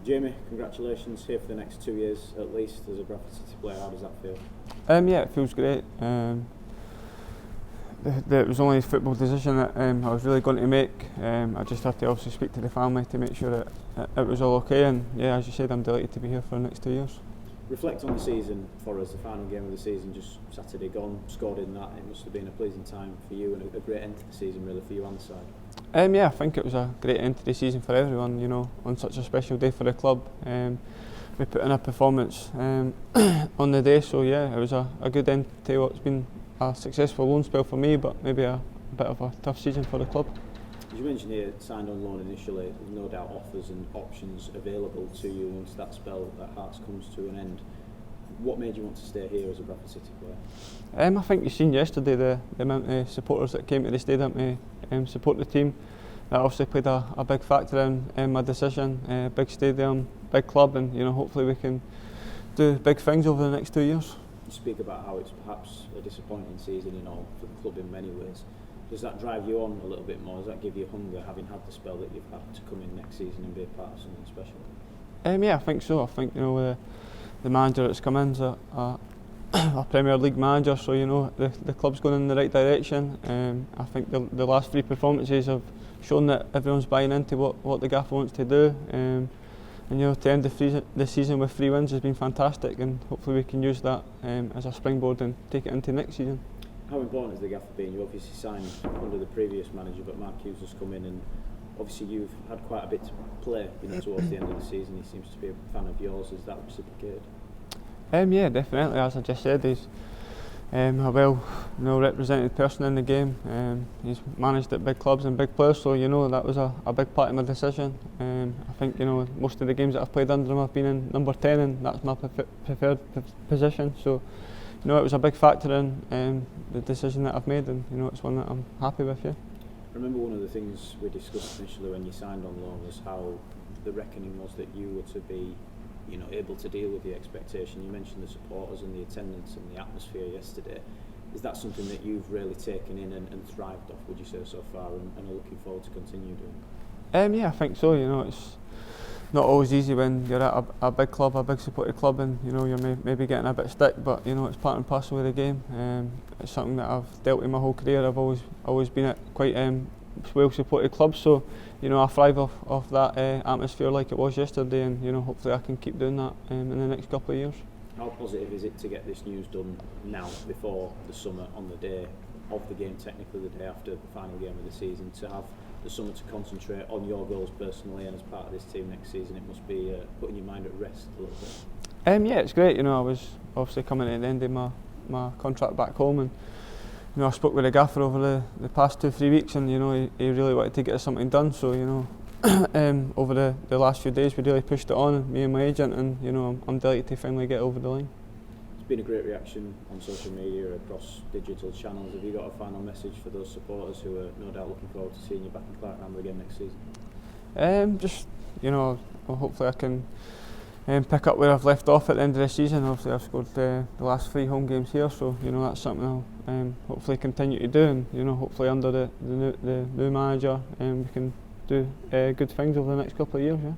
Jamie, congratulations here for the next 2 years at least as a Bradford City player. How does that feel? Yeah, it feels great. It was only a football decision that I was really going to make. I just had to obviously speak to the family to make sure that it was all okay, and yeah, as you said, I'm delighted to be here for the next 2 years. Reflect on the season for us, the final game of the season just Saturday gone, scored in that. It must have been a pleasing time for you and a great end to the season really for you and the side. Yeah, I think it was a great end to the season for everyone, you know, on such a special day for the club. We put in a performance on the day, so yeah, it was a good end to what's been a successful loan spell for me, but maybe a bit of a tough season for the club. As you mentioned here, signed on loan initially, no doubt offers and options available to you once that spell at Hearts comes to an end. What made you want to stay here as a Bradford City player? I think you've seen yesterday the amount of supporters that came to the stadium to support the team. That obviously played a big factor in my decision. Big stadium, big club, and you know, hopefully we can do big things over the next 2 years. You speak about how it's perhaps a disappointing season in all for the club in many ways. Does that drive you on a little bit more? Does that give you hunger, having had the spell that you've had, to come in next season and be a part of something special? Yeah, I think so. I think, you know, the manager that's come in is a Premier League manager, so you know the club's going in the right direction. I think the last 3 performances have shown that everyone's buying into what the gaffer wants to do. And you know, to end the season with 3 wins has been fantastic, and hopefully we can use that as a springboard and take it into next season. How important has the gaffer been? You obviously signed under the previous manager, but Mark Hughes has come in, and obviously you've had quite a bit to play, you know, towards the end of the season. He seems to be a fan of yours. Is that reciprocated? Yeah, definitely. As I just said, he's a well, you know, represented person in the game. He's managed at big clubs and big players, so you know that was a big part of my decision. I think, you know, most of the games that I've played under him I've been in number 10, and that's my preferred position. So you know, it was a big factor in the decision that I've made, and you know, it's one that I'm happy with. Yeah. I remember one of the things we discussed initially when you signed on loan was how the reckoning was that you were to be, you know, able to deal with the expectation. You mentioned the supporters and the attendance and the atmosphere yesterday. Is that something that you've really taken in and thrived off, would you say, so far, and are looking forward to continue doing? Yeah, I think so. You know, it's not always easy when you're at a big club, a big supported club, and you know, you're maybe getting a bit of stick, but you know, it's part and parcel of the game. It's something that I've dealt with my whole career. I've always been at quite well supported clubs, so you know, I thrive off that atmosphere like it was yesterday, and you know, hopefully I can keep doing that in the next couple of years. How positive is it to get this news done now, before the summer, on the day of the game, technically the day after the final game of the season, to have the summer to concentrate on your goals personally and as part of this team next season? It must be putting your mind at rest a little bit. Yeah, it's great. You know, I was obviously coming at the end of my contract back home, and you know, I spoke with the gaffer over the past 2-3 weeks, and you know, he really wanted to get something done. So you know, over the last few days we really pushed it on, me and my agent, and you know, I'm delighted to finally get over the line. It's been a great reaction on social media, across digital channels. Have you got a final message for those supporters who are no doubt looking forward to seeing you back in Clark Ramble again next season? Just, you know, hopefully I can pick up where I've left off at the end of the season. Obviously I've scored the last 3 home games here, so you know, that's something I'll hopefully continue to do, and you know, hopefully under the new manager we can do good things over the next couple of years. Yeah.